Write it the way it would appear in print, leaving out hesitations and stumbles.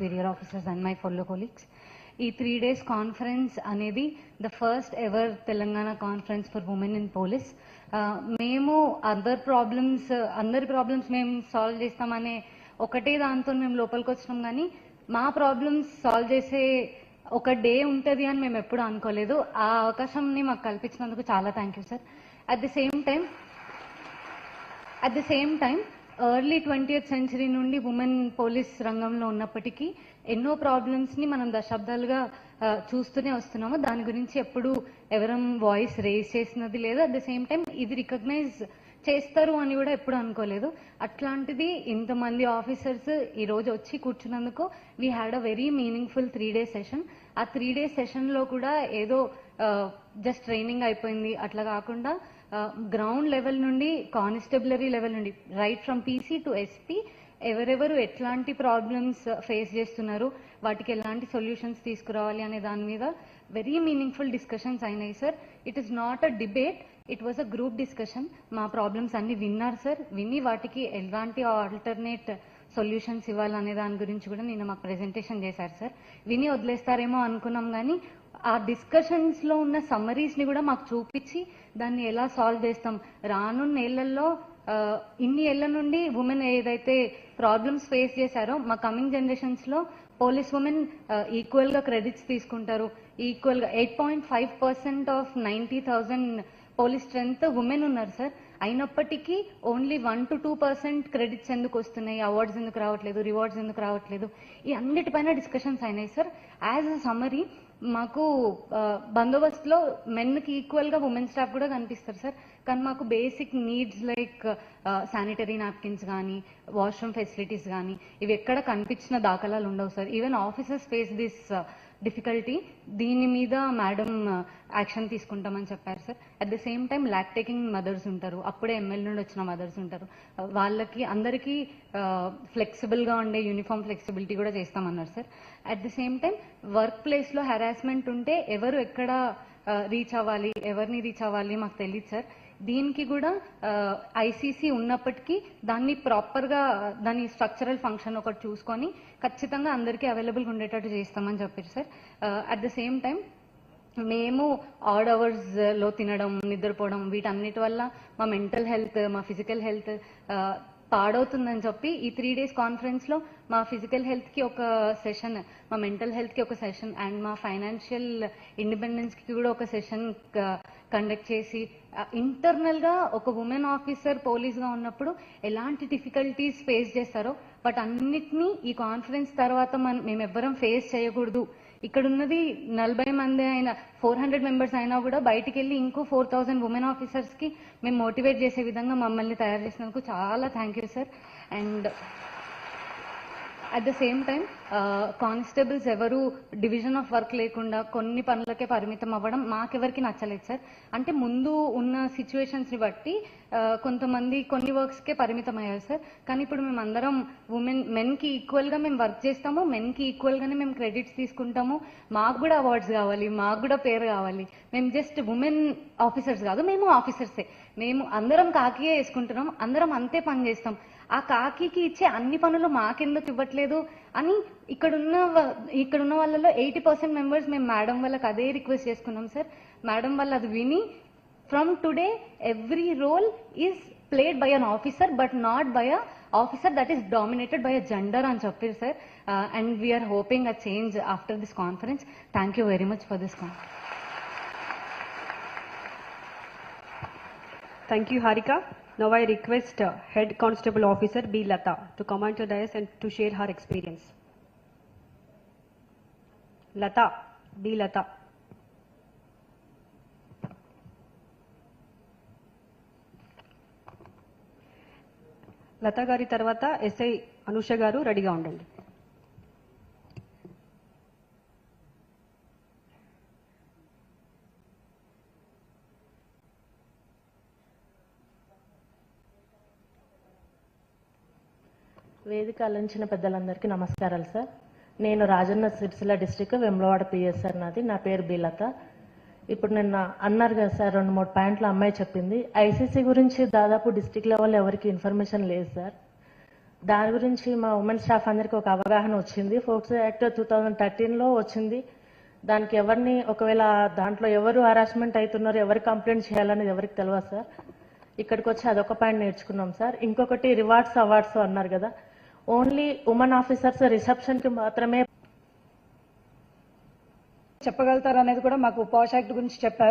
superior officers and my fellow colleagues. ఈ 3 days conference అనేది the first ever Telangana conference for women in police. మేము అందరి problems మేము solve చేస్తామనే ఒకటే దాంతో మేము లోపలికి వచ్చినాం, కానీ మా ప్రాబ్లమ్స్ సాల్వ్ చేసే ఒక డే ఉంటుంది అని మేము ఎప్పుడు అనుకోలేదు. ఆ అవకాశంని మాకు కల్పించినందుకు చాలా thank you sir. At the same time early 20th century నుండి ఉమెన్ పోలీస్ రంగంలో ఉన్నప్పటికీ ఎన్నో ప్రాబ్లమ్స్ని మనం దశాబ్దాలుగా చూస్తూనే వస్తున్నాము. దాని గురించి ఎప్పుడు ఎవరం వాయిస్ రేజ్ చేసినది లేదు. అట్ ద సేమ్ టైం ఇది రికగ్నైజ్ చేస్తారు అని కూడా ఎప్పుడు అనుకోలేదు. అట్లాంటిది ఇంతమంది ఆఫీసర్స్ ఈరోజు వచ్చి కూర్చున్నందుకు we had a very meaningful 3 day session. ఆ 3 day సెషన్లో కూడా ఏదో జస్ట్ ట్రైనింగ్ అయిపోయింది అట్లా కాకుండా గ్రౌండ్ లెవెల్ నుండి కానిస్టేబులరీ లెవెల్ నుండి right from PC to SP ఎవరెవరు ఎట్లాంటి ప్రాబ్లమ్స్ ఫేస్ చేస్తున్నారు, వాటికి ఎలాంటి సొల్యూషన్స్ తీసుకురావాలి అనే దాని మీద వెరీ మీనింగ్ఫుల్ డిస్కషన్స్ అయినాయి sir. It is not a debate, it was a group discussion. మా ప్రాబ్లమ్స్ అన్ని విన్నారు సార్. విని వాటికి ఎలాంటి ఆల్టర్నేట్ సొల్యూషన్స్ ఇవ్వాలనే దాని గురించి కూడా నిన్న మాకు ప్రెజెంటేషన్ చేశారు సార్. విని వదిలేస్తారేమో అనుకున్నాం, కానీ ఆ డిస్కషన్స్లో ఉన్న సమ్మరీస్ని కూడా మాకు చూపించి దాన్ని ఎలా సాల్వ్ చేస్తాం, రానున్న ఏళ్లలో ఇన్ని ఏళ్ల నుండి ఉమెన్ ఏదైతే ప్రాబ్లమ్స్ ఫేస్ చేశారో మా కమింగ్ జనరేషన్స్లో పోలీస్ ఉమెన్ ఈక్వల్గా క్రెడిట్స్ తీసుకుంటారు. ఈక్వల్గా 8.5% ఆఫ్ 90,000 పోలీస్ స్ట్రెంత్ ఉమెన్ ఉన్నారు సార్. అయినప్పటికీ ఓన్లీ 1 to 2% క్రెడిట్స్ ఎందుకు వస్తున్నాయి, అవార్డ్స్ ఎందుకు రావట్లేదు, రివార్డ్స్ ఎందుకు రావట్లేదు, ఈ అన్నిటిపైన డిస్కషన్స్ అయినాయి సార్. యాజ్ అ సమ్మరీ మాకు బందోబస్తులో మెన్కి ఈక్వల్గా ఉమెన్ స్టాఫ్ కూడా కనిపిస్తారు సార్. కానీ మాకు basic needs like sanitary napkins కానీ వాష్రూమ్ ఫెసిలిటీస్ కానీ ఇవి ఎక్కడ కనిపించిన దాఖలాలు ఉండవు sir. Even officers face this difficulty. దీని మీద మేడం యాక్షన్ తీసుకుంటామని చెప్పారు sir. At the same time lactating mothers ఉంటారు, అప్పుడే ఎంఎల్ నుండి వచ్చిన మదర్స్ ఉంటారు, వాళ్ళకి అందరికీ ఫ్లెక్సిబుల్గా ఉండే యూనిఫామ్ ఫ్లెక్సిబిలిటీ కూడా చేస్తామన్నారు sir. At the same time work ప్లేస్లో హెరాస్మెంట్ ఉంటే ఎవరు ఎక్కడ రీచ్ అవ్వాలి, ఎవరిని రీచ్ అవ్వాలి మాకు తెలియదు సార్. దీనికి కూడా ఐసీసీ ఉన్నప్పటికీ దాన్ని ప్రాపర్గా దాని స్ట్రక్చరల్ ఫంక్షన్ ఒకటి చూసుకొని ఖచ్చితంగా అందరికీ అవైలబుల్గా ఉండేటట్టు చేస్తామని చెప్పారు sir. At the same time మేము ఆడ్ అవర్స్లో తినడం, నిద్రపోవడం వీటన్నిటి వల్ల మా మెంటల్ హెల్త్, మా ఫిజికల్ హెల్త్ పాడవుతుందని చెప్పి ఈ 3 days కాన్ఫరెన్స్లో మా ఫిజికల్ హెల్త్కి ఒక సెషన్, మా మెంటల్ హెల్త్కి ఒక సెషన్ అండ్ మా ఫైనాన్షియల్ ఇండిపెండెన్స్కి కూడా ఒక సెషన్ కండక్ట్ చేసి ఇంటర్నల్గా ఒక ఉమెన్ ఆఫీసర్ పోలీస్గా ఉన్నప్పుడు ఎలాంటి డిఫికల్టీస్ ఫేస్ చేస్తారో బట్ అన్నిటినీ ఈ కాన్ఫరెన్స్ తర్వాత మేము ఎవ్వరం ఫేస్ చేయకూడదు. ఇక్కడ ఉన్నది 40 మంది అయినా 400 members అయినా కూడా బయటికి వెళ్ళి ఇంకో 4,000 ఉమెన్ ఆఫీసర్స్కి మేము మోటివేట్ చేసే విధంగా మమ్మల్ని తయారు చేసినందుకు చాలా thank you sir. And at the same time constables ఎవరు డివిజన్ ఆఫ్ వర్క్ లేకుండా కొన్ని పనులకే పరిమితం అవ్వడం మాకెవరికి నచ్చలేదు సార్. అంటే ముందు ఉన్న సిచ్యువేషన్స్ని బట్టి కొంతమంది కొన్ని వర్క్స్కే పరిమితం అయ్యారు సార్. కానీ ఇప్పుడు మేము అందరం మెన్కి ఈక్వల్గా మేము వర్క్ చేస్తాము, మెన్కి ఈక్వల్గానే మేము క్రెడిట్స్ తీసుకుంటాము. మాకు కూడా అవార్డ్స్ కావాలి, మాకు కూడా పేరు కావాలి. మేము జస్ట్ ఉమెన్ ఆఫీసర్స్ కాదు, మేము ఆఫీసర్సే. మేము అందరం కాకియే వేసుకుంటున్నాం, అందరం అంతే పని చేస్తాం. ఆ కాకికి ఇచ్చే అన్ని పనులు మాకెందుకు ఇవ్వట్లేదు అని ఇక్కడున్న వాళ్ళలో 80% members మేము మేడం వాళ్ళకి అదే రిక్వెస్ట్ చేసుకున్నాం సార్. మేడం వాళ్ళు అది విని from today every role is played by an officer but not by a officer that is dominated by a gender అని చెప్పారు sir. And we're hoping a change after this conference. Thank you very much for this conference. Thank you, Harika. Now I request Head Constable Officer B. Lata to come on to the dais and to share her experience. Lata, B. Lata. Lata గారి తర్వాత SI Anusha గారు రెడీగా ఉండండి. వేదిక అలంచిన పెద్దలందరికీ నమస్కారాలు sir. నేను Rajanna Sircilla district Vemulawada PS sir. నా పేరు బీలత. ఇప్పుడు నిన్న అన్నారు కదా సార్ 2-3 పాయింట్లు అమ్మాయి చెప్పింది. ఐసీసీ గురించి దాదాపు డిస్ట్రిక్ట్ లెవెల్ ఎవరికి ఇన్ఫర్మేషన్ లేదు సార్. దాని గురించి మా ఉమెన్ స్టాఫ్ అందరికీ ఒక అవగాహన వచ్చింది. ఫోక్సో యాక్ట్ 2013లో వచ్చింది. దానికి ఎవరిని ఒకవేళ దాంట్లో ఎవరు హరాస్మెంట్ అవుతున్నారు, ఎవరు కంప్లైంట్ చేయాలనేది ఎవరికి తెలియదు సార్. ఇక్కడికి వచ్చి అదొక పాయింట్ నేర్చుకున్నాం సార్. ఇంకొకటి రివార్డ్స్ అవార్డ్స్ అన్నారు కదా, ఓన్లీ ఉమెన్ ఆఫీసర్స్ రిసెప్షన్కి మాత్రమే చెప్పగలుగుతారు అనేది కూడా మాకు పాష్ యాక్ట్ గురించి చెప్పారు.